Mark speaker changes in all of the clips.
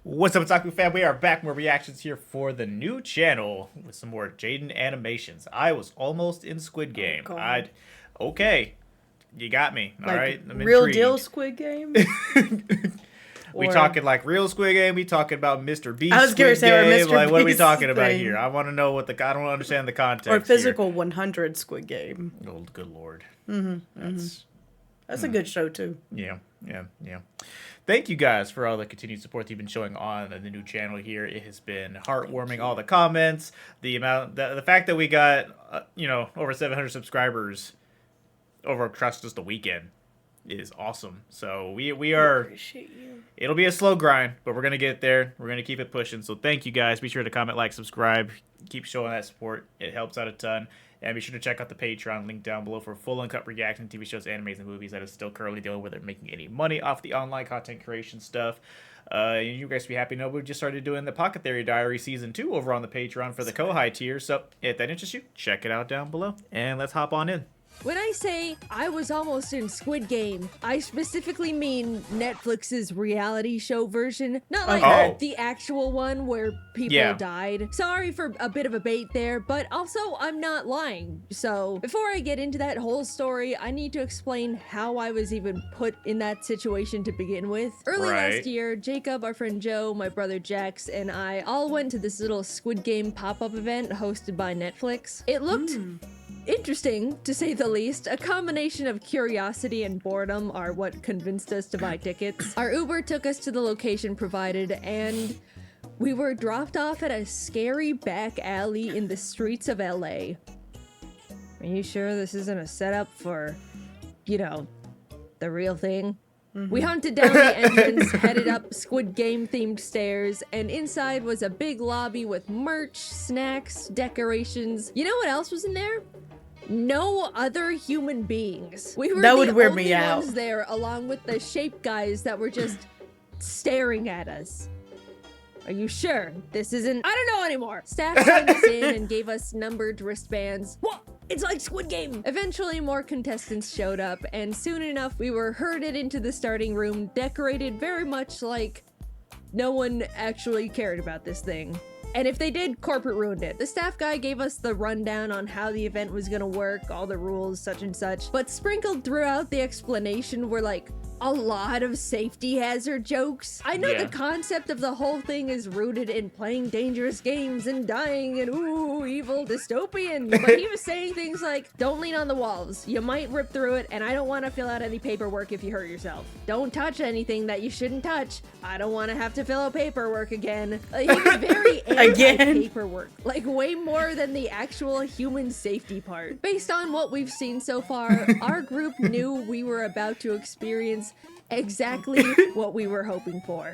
Speaker 1: What's up, Otaku fam? We are back. More reactions here for the new channel with some more Jaiden Animations. I was almost in Squid Game. Okay, you got me. All
Speaker 2: like
Speaker 1: right, I'm
Speaker 2: real
Speaker 1: intrigued.
Speaker 2: deal Squid Game.
Speaker 1: We talking like real Squid Game? We talking about Mr. Beast?
Speaker 2: I was
Speaker 1: Squid
Speaker 2: say,
Speaker 1: Game?
Speaker 2: Mr.
Speaker 1: Like, what are we
Speaker 2: Beast
Speaker 1: talking about
Speaker 2: thing.
Speaker 1: here? I want to know what I don't understand the context.
Speaker 2: Or physical 100 Squid Game.
Speaker 1: Oh, good lord.
Speaker 2: That's a good show too.
Speaker 1: Yeah. Thank you guys for all the continued support you've been showing on the new channel here. It has been heartwarming. All the comments, the fact that we got over 700 subscribers over across just a weekend is awesome. So we are.
Speaker 2: Appreciate you.
Speaker 1: It'll be a slow grind, but we're gonna get there. We're gonna keep it pushing. So thank you guys. Be sure to comment, like, subscribe. Keep showing that support. It helps out a ton. And be sure to check out the Patreon link down below for full uncut reaction to TV shows, animes, and movies that is still currently dealing with it, making any money off the online content creation stuff. You guys be happy to know we've just started doing the Pocket Theory Diary Season 2 over on the Patreon for the Kohai tier. So if that interests you, check it out down below. And let's hop on in.
Speaker 3: When I say I was almost in Squid Game, I specifically mean Netflix's reality show version, not like the actual one where people died. Sorry for a bit of a bait there, but also I'm not lying. So before I get into that whole story, I need to explain how I was even put in that situation to begin with. Early last year, Jacob, our friend Joe, my brother Jax, and I all went to this little Squid Game pop-up event hosted by Netflix. It looked interesting, to say the least. A combination of curiosity and boredom are what convinced us to buy tickets. Our Uber took us to the location provided, and we were dropped off at a scary back alley in the streets of LA. Are you sure this isn't a setup for, the real thing? We hunted down the entrance, headed up Squid Game themed stairs, and inside was a big lobby with merch, snacks, decorations. You know what else was in there? No other human beings. We were the only ones there, along with the shape guys that were just staring at us. Are you sure this isn't? I don't know anymore. Staff signed us in and gave us numbered wristbands. What? It's like Squid Game. Eventually, more contestants showed up, and soon enough, we were herded into the starting room, decorated very much like no one actually cared about this thing. And if they did, corporate ruined it. The staff guy gave us the rundown on how the event was gonna work, all the rules, such and such. But sprinkled throughout the explanation were like a lot of safety hazard jokes. I know the concept of the whole thing is rooted in playing dangerous games and dying and ooh, evil dystopian. But he was saying things like, don't lean on the walls. You might rip through it, and I don't want to fill out any paperwork if you hurt yourself. Don't touch anything that you shouldn't touch. I don't want to have to fill out paperwork again. He was very anti-paperwork, like way more than the actual human safety part. Based on what we've seen so far, our group knew we were about to experience exactly what we were hoping for,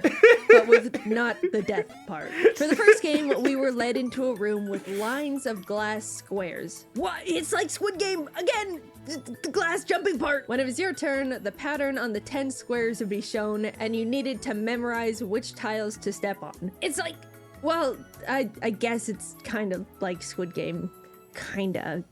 Speaker 3: but with not the death part. For the first game, we were led into a room with lines of glass squares. What? It's like Squid Game again! The glass jumping part! When it was your turn, the pattern on the 10 squares would be shown, and you needed to memorize which tiles to step on. It's like, well, I guess it's kind of like Squid Game. Kinda.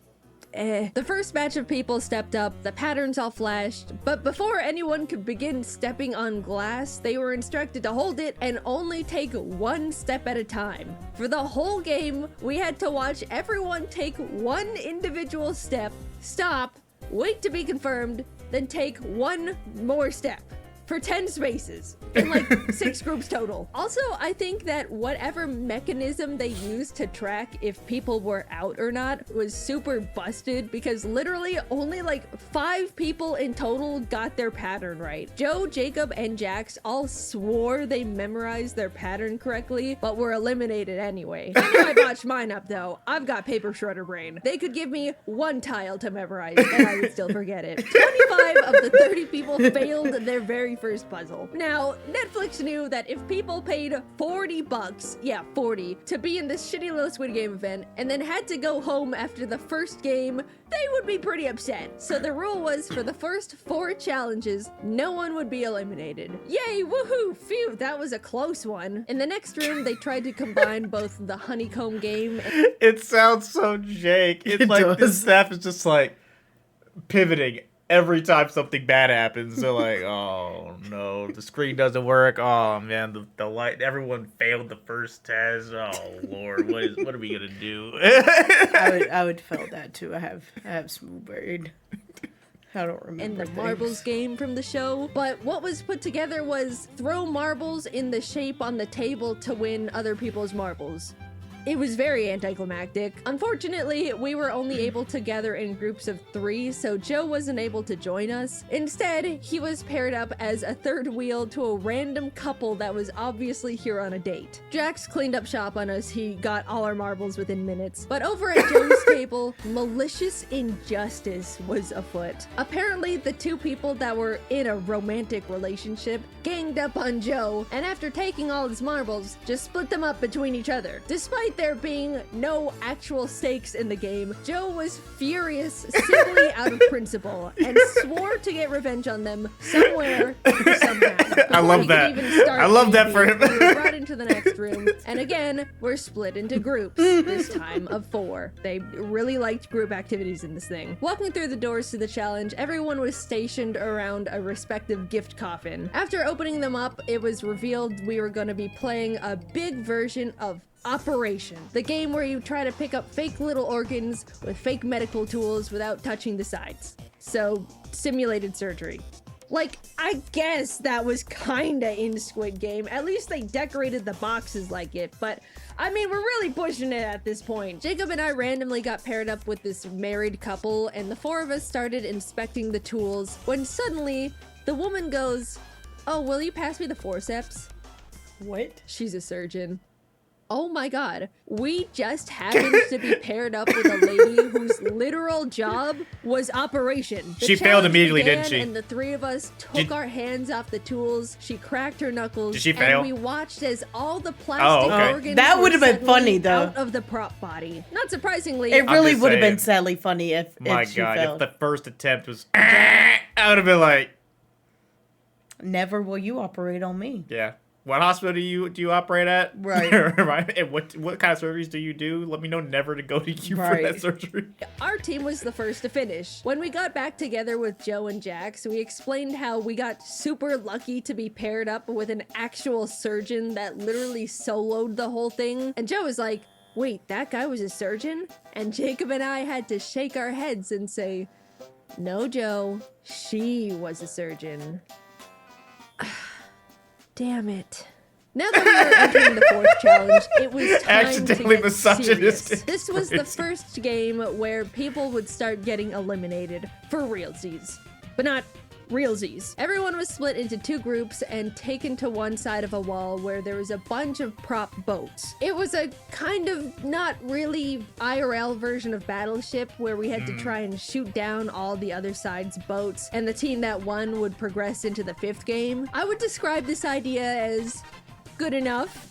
Speaker 3: The first batch of people stepped up, the patterns all flashed, but before anyone could begin stepping on glass, they were instructed to hold it and only take one step at a time. For the whole game, we had to watch everyone take one individual step, stop, wait to be confirmed, then take one more step. For 10 spaces, in like 6 groups total. Also, I think that whatever mechanism they used to track if people were out or not was super busted, because literally only like 5 people in total got their pattern right. Joe, Jacob, and Jax all swore they memorized their pattern correctly, but were eliminated anyway. I know I botched mine up though. I've got paper shredder brain. They could give me one tile to memorize and I would still forget it. 25 of the 30 people failed their very first puzzle. Now, Netflix knew that if people paid $40, yeah, 40, to be in this shitty little Squid Game event and then had to go home after the first game, they would be pretty upset. So the rule was for the first 4 challenges, no one would be eliminated. Yay, woohoo, phew, that was a close one. In the next room, they tried to combine both the Honeycomb game and
Speaker 1: it sounds so Jake. It's like the staff is just like pivoting every time something bad happens, they're like, "Oh no, the screen doesn't work. Oh man, the light. Everyone failed the first test. Oh Lord, what are we gonna do?"
Speaker 2: I would feel that too. I have smooth brain. I don't remember.
Speaker 3: And the
Speaker 2: things.
Speaker 3: marbles game from the show. But what was put together was throw marbles in the shape on the table to win other people's marbles. It was very anticlimactic. Unfortunately, we were only able to gather in groups of 3, so Joe wasn't able to join us. Instead, he was paired up as a third wheel to a random couple that was obviously here on a date. Jax cleaned up shop on us. He got all our marbles within minutes. But over at Joe's table, malicious injustice was afoot. Apparently, the 2 people that were in a romantic relationship ganged up on Joe, and after taking all his marbles, just split them up between each other. Despite there being no actual stakes in the game, Joe was furious simply out of principle and swore to get revenge on them somewhere, somehow.
Speaker 1: I love that. I love that for him.
Speaker 3: We were brought into the next room, and again, we're split into groups, this time of 4. They really liked group activities in this thing. Walking through the doors to the challenge, everyone was stationed around a respective gift coffin. After opening them up, it was revealed we were going to be playing a big version of Operation, the game where you try to pick up fake little organs with fake medical tools without touching the sides. So, simulated surgery. Like, I guess that was kinda in Squid Game. At least they decorated the boxes like it, but I mean, we're really pushing it at this point. Jacob and I randomly got paired up with this married couple, and the 4 of us started inspecting the tools when suddenly the woman goes, "Oh, will you pass me the forceps?"
Speaker 2: What?
Speaker 3: She's a surgeon. Oh my god, we just happened to be paired up with a lady whose literal job was operation.
Speaker 1: She failed immediately,
Speaker 3: began,
Speaker 1: didn't she?
Speaker 3: And the 3 of us took our hands off the tools. She cracked her knuckles.
Speaker 1: Did she fail?
Speaker 3: And we watched as all the plastic
Speaker 1: okay.
Speaker 3: organs
Speaker 2: That
Speaker 3: were
Speaker 2: would have been
Speaker 3: suddenly
Speaker 2: funny, though.
Speaker 3: out of the prop body. Not surprisingly,
Speaker 2: It really
Speaker 1: just
Speaker 2: would have been
Speaker 1: saying.
Speaker 2: sadly funny if
Speaker 1: My
Speaker 2: she
Speaker 1: God,
Speaker 2: failed.
Speaker 1: if the first attempt was, I would have been like,
Speaker 2: Never will you operate on me.
Speaker 1: yeah. What hospital do you operate at?
Speaker 2: Right.
Speaker 1: Right. And what kind of surgeries do you do? Let me know never to go to you for
Speaker 2: Right.
Speaker 1: that surgery.
Speaker 3: our team was the first to finish. When we got back together with Joe and Jax, we explained how we got super lucky to be paired up with an actual surgeon that literally soloed the whole thing. And Joe was like, "Wait, that guy was a surgeon?" And Jacob and I had to shake our heads and say, "No, Joe, she was a surgeon." Damn it. Now that we were entering the 4th challenge, it was time
Speaker 1: Accidentally
Speaker 3: to get
Speaker 1: misogynist.
Speaker 3: serious. This was the
Speaker 1: Crazy.
Speaker 3: first game where people would start getting eliminated for realsies. But not realsies. Everyone was split into 2 groups and taken to one side of a wall where there was a bunch of prop boats. It was a kind of not really IRL version of Battleship where we had to try and shoot down all the other side's boats, and the team that won would progress into the 5th game. I would describe this idea as good enough.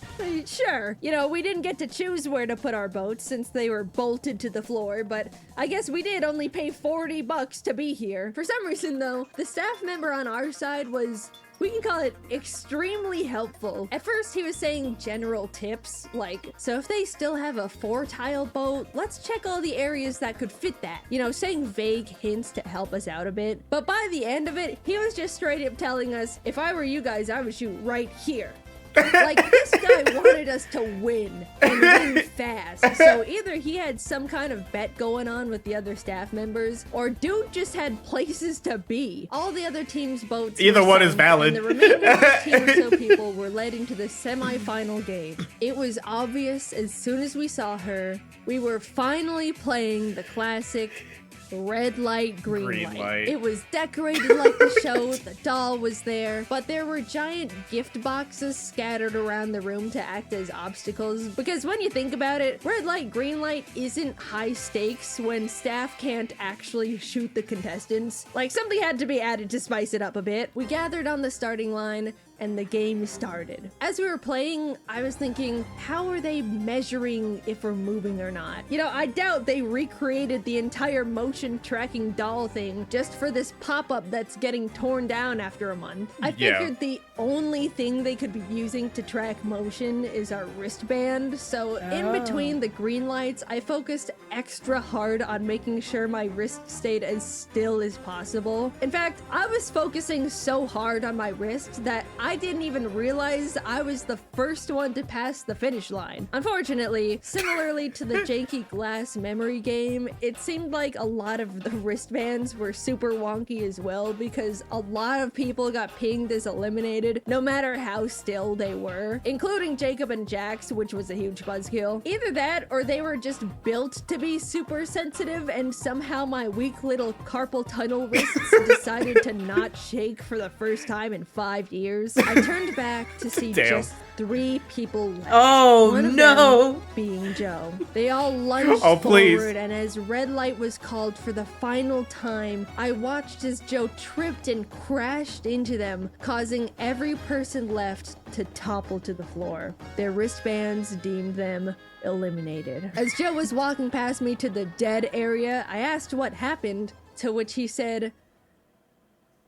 Speaker 3: Sure, you know, we didn't get to choose where to put our boats since they were bolted to the floor, but I guess we did only pay $40 to be here. For some reason, though, the staff member on our side was, we can call it, extremely helpful. At first, he was saying general tips, like, so if they still have a 4-tile boat, let's check all the areas that could fit that. You know, saying vague hints to help us out a bit. But by the end of it, he was just straight up telling us, if I were you guys, I would shoot right here. Like, this guy wanted us to win, and win fast. So either he had some kind of bet going on with the other staff members, or dude just had places to be. All the other team's boats
Speaker 1: Either
Speaker 3: were
Speaker 1: one is
Speaker 3: sunk,
Speaker 1: valid.
Speaker 3: And the remaining 15 or so people were led into the semi-final game. It was obvious as soon as we saw her, we were finally playing the classic red light, green light. It was decorated like the show, the doll was there, but there were giant gift boxes scattered around the room to act as obstacles, because when you think about it, red light, green light isn't high stakes when staff can't actually shoot the contestants. Like, something had to be added to spice it up a bit. We gathered on the starting line, and the game started. As we were playing, I was thinking, how are they measuring if we're moving or not? You know, I doubt they recreated the entire motion tracking doll thing just for this pop-up that's getting torn down after a month. I figured the only thing they could be using to track motion is our wristband, so in between the green lights, I focused extra hard on making sure my wrist stayed as still as possible. In fact, I was focusing so hard on my wrist that I didn't even realize I was the first one to pass the finish line. Unfortunately, similarly to the janky glass memory game, it seemed like a lot of the wristbands were super wonky as well because a lot of people got pinged as eliminated no matter how still they were, including Jacob and Jax, which was a huge buzzkill. Either that or they were just built to be super sensitive and somehow my weak little carpal tunnel wrists decided to not shake for the first time in 5 years. I turned back to see just 3 people left.
Speaker 2: Oh,
Speaker 3: One of
Speaker 2: no.
Speaker 3: them being Joe. They all lunged forward, and as red light was called for the final time, I watched as Joe tripped and crashed into them, causing every person left to topple to the floor. Their wristbands deemed them eliminated. As Joe was walking past me to the dead area, I asked what happened, to which he said,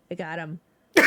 Speaker 3: "I got him." Joe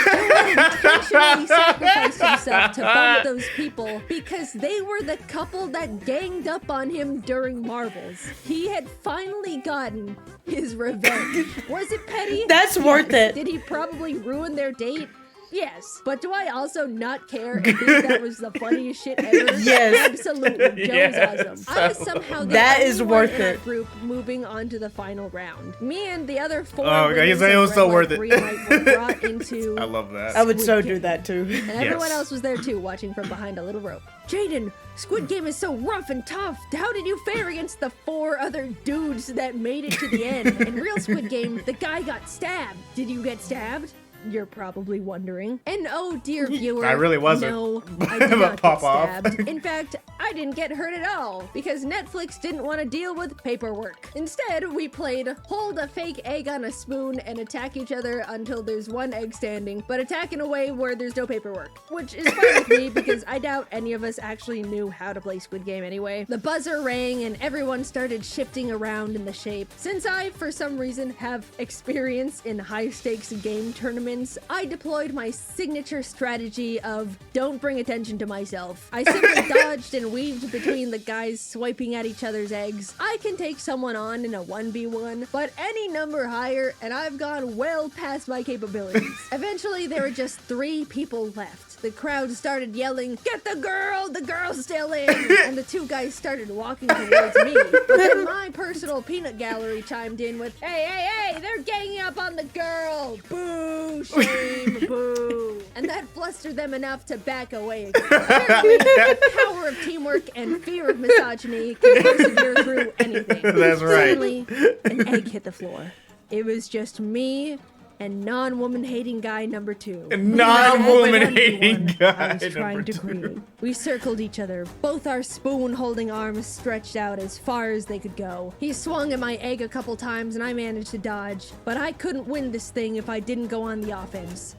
Speaker 3: intentionally sacrificed himself to bump those people because they were the couple that ganged up on him during marbles. He had finally gotten his revenge. Was it petty?
Speaker 2: That's worth it.
Speaker 3: Did he probably ruin their date? Yes. But do I also not care and think that was the funniest shit ever?
Speaker 2: Yes.
Speaker 3: Absolutely. Joe was awesome. I was somehow the
Speaker 2: That
Speaker 3: only
Speaker 2: is
Speaker 3: one
Speaker 2: worth
Speaker 3: in our
Speaker 2: it.
Speaker 3: group moving on to the final round. Me and the other 4
Speaker 1: God,
Speaker 3: winners
Speaker 1: it
Speaker 3: of
Speaker 1: was
Speaker 3: Red
Speaker 1: so
Speaker 3: Light,
Speaker 1: worth it.
Speaker 3: Green Light were brought into
Speaker 1: I love that.
Speaker 2: I would so
Speaker 3: Squid
Speaker 2: do
Speaker 3: Game.
Speaker 2: that too.
Speaker 3: And everyone
Speaker 1: Yes.
Speaker 3: else was there too, watching from behind a little rope. Jaiden, Squid Game is so rough and tough. How did you fare against the 4 other dudes that made it to the end? In real Squid Game, the guy got stabbed. Did you get stabbed? You're probably wondering. And oh, dear viewer,
Speaker 1: I really wasn't.
Speaker 3: No, I did not
Speaker 1: Pop
Speaker 3: get
Speaker 1: off.
Speaker 3: stabbed. In fact, I didn't get hurt at all because Netflix didn't want to deal with paperwork. Instead, we played hold a fake egg on a spoon and attack each other until there's one egg standing, but attack in a way where there's no paperwork, which is fine with me because I doubt any of us actually knew how to play Squid Game anyway. The buzzer rang and everyone started shifting around in the shape. Since I, for some reason, have experience in high-stakes game tournaments, I deployed my signature strategy of don't bring attention to myself. I simply dodged and weaved between the guys swiping at each other's eggs. I can take someone on in a 1v1, but any number higher and I've gone well past my capabilities. Eventually, there were just 3 people left. The crowd started yelling, "Get the girl's still in!" And the 2 guys started walking towards me. But then my personal peanut gallery chimed in with, hey, they're ganging up on the girl! Boo! Shame! Boo! And that flustered them enough to back away again. Apparently, the power of teamwork and fear of misogyny can persevere through anything.
Speaker 1: That's right.
Speaker 3: Suddenly, an egg hit the floor. It was just me and non-woman hating guy number 2.
Speaker 1: Non-woman hating
Speaker 3: I
Speaker 1: guy
Speaker 3: was trying
Speaker 1: number
Speaker 3: to
Speaker 1: 2.
Speaker 3: create. We circled each other, both our spoon-holding arms stretched out as far as they could go. He swung at my egg a couple times and I managed to dodge, but I couldn't win this thing if I didn't go on the offense.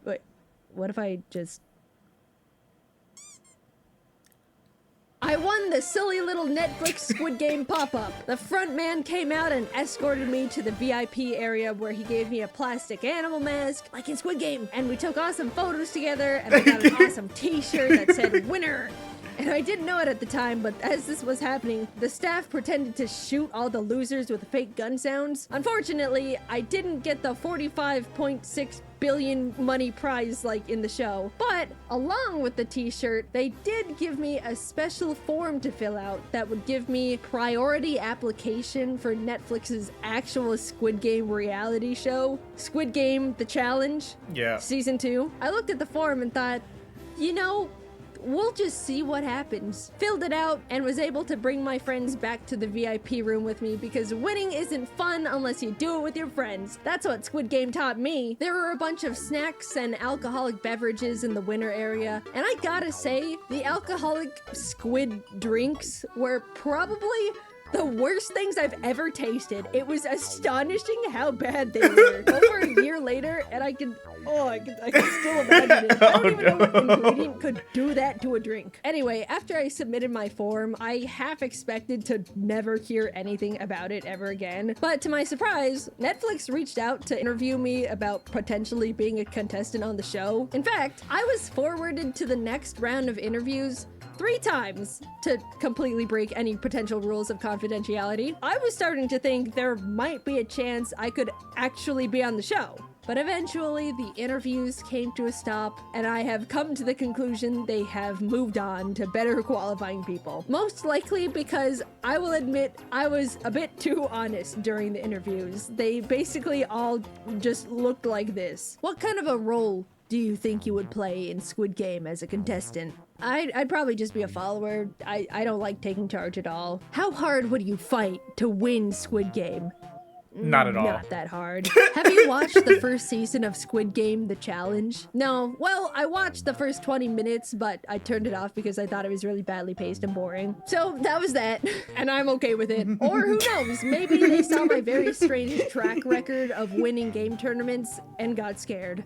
Speaker 3: Wait, what if I just... I won the silly little Netflix Squid Game pop-up. The front man came out and escorted me to the VIP area where he gave me a plastic animal mask, like in Squid Game. And we took awesome photos together, and I got an awesome t-shirt that said, "Winner." And I didn't know it at the time, but as this was happening, the staff pretended to shoot all the losers with fake gun sounds. Unfortunately, I didn't get the 45.6 billion money prize like in the show. But along with the t-shirt, they did give me a special form to fill out that would give me priority application for Netflix's actual Squid Game reality show, Squid Game: The Challenge,
Speaker 1: Yeah.
Speaker 3: Season 2. I looked at the form and thought, you know, we'll just see what happens. Filled it out and was able to bring my friends back to the VIP room with me because winning isn't fun unless you do it with your friends. That's what Squid Game taught me. There were a bunch of snacks and alcoholic beverages in the winner area, and I gotta say, the alcoholic squid drinks were probably the worst things I've ever tasted. It was astonishing how bad they were. Over a year later, and I can still imagine it. I don't even know what ingredient could do that to a drink. Anyway, after I submitted my form, I half expected to never hear anything about it ever again. But to my surprise, Netflix reached out to interview me about potentially being a contestant on the show. In fact, I was forwarded to the next round of interviews 3 times to completely break any potential rules of confidentiality. I was starting to think there might be a chance I could actually be on the show. But eventually, the interviews came to a stop, and I have come to the conclusion they have moved on to better qualifying people. Most likely because I will admit I was a bit too honest during the interviews. They basically all just looked like this. What kind of a role do you think you would play in Squid Game as a contestant? I'd probably just be a follower. I don't like taking charge at all. How hard would you fight to win Squid Game?
Speaker 1: Not at all.
Speaker 3: Not that hard. Have you watched the first season of Squid Game, The Challenge? No. Well, I watched the first 20 minutes, but I turned it off because I thought it was really badly paced and boring. So that was that, and I'm okay with it. Or who knows, maybe they saw my very strange track record of winning game tournaments and got scared.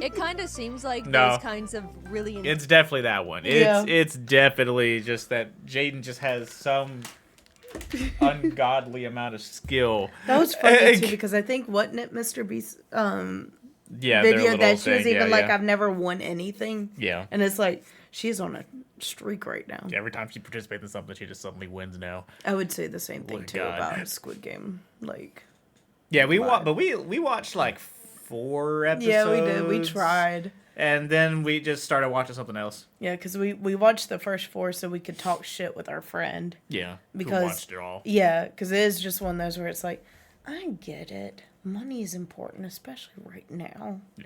Speaker 4: It kind of seems like
Speaker 1: No.
Speaker 4: those kinds of really...
Speaker 1: It's definitely that one.
Speaker 2: Yeah.
Speaker 1: It's definitely just that Jaiden just has some ungodly amount of skill.
Speaker 2: That was funny too because I think wasn't it Mr. Beast
Speaker 1: Yeah, their
Speaker 2: video
Speaker 1: little
Speaker 2: that she was
Speaker 1: thing,
Speaker 2: even
Speaker 1: yeah,
Speaker 2: like
Speaker 1: yeah.
Speaker 2: I've never won anything.
Speaker 1: Yeah.
Speaker 2: And it's like she's on a streak right now.
Speaker 1: Every time she participates in something, she just suddenly wins now.
Speaker 2: I would say the same thing
Speaker 1: Lord
Speaker 2: too
Speaker 1: God.
Speaker 2: about Squid Game. Like
Speaker 1: Yeah, we watched like 4 episodes.
Speaker 2: yeah, we did. We tried.
Speaker 1: And then we just started watching something else.
Speaker 2: Yeah, because we watched the first 4 so we could talk shit with our friend.
Speaker 1: Yeah.
Speaker 2: Because
Speaker 1: who watched it all.
Speaker 2: Yeah, because it is just one of those where it's like, I get it. Money is important, especially right now.
Speaker 1: Yeah.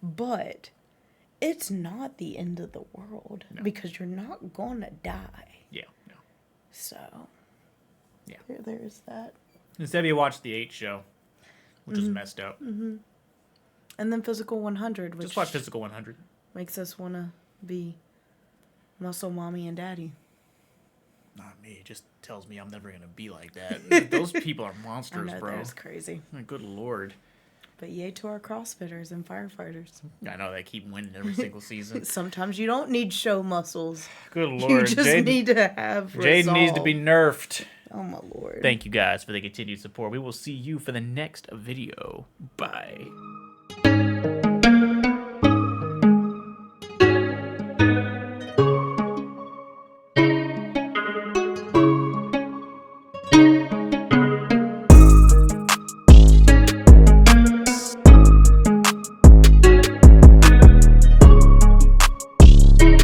Speaker 2: But it's not the end of the world because you're not gonna die.
Speaker 1: Yeah. No.
Speaker 2: So
Speaker 1: Yeah.
Speaker 2: there's that.
Speaker 1: Instead, we watched the 8 show, which is messed up.
Speaker 2: Mm-hmm. And then Physical 100, which
Speaker 1: Just watch Physical 100.
Speaker 2: makes us want to be muscle mommy and daddy.
Speaker 1: Not me. It just tells me I'm never going to be like that. Those people are
Speaker 2: I
Speaker 1: monsters,
Speaker 2: know,
Speaker 1: bro.
Speaker 2: that's crazy.
Speaker 1: My good lord.
Speaker 2: But yay to our CrossFitters and firefighters.
Speaker 1: I know they keep winning every single season.
Speaker 2: Sometimes you don't need show muscles.
Speaker 1: Good lord.
Speaker 2: You just need to have
Speaker 1: Jaiden needs to be nerfed.
Speaker 2: Oh my lord.
Speaker 1: Thank you guys for the continued support. We will see you for the next video. Bye.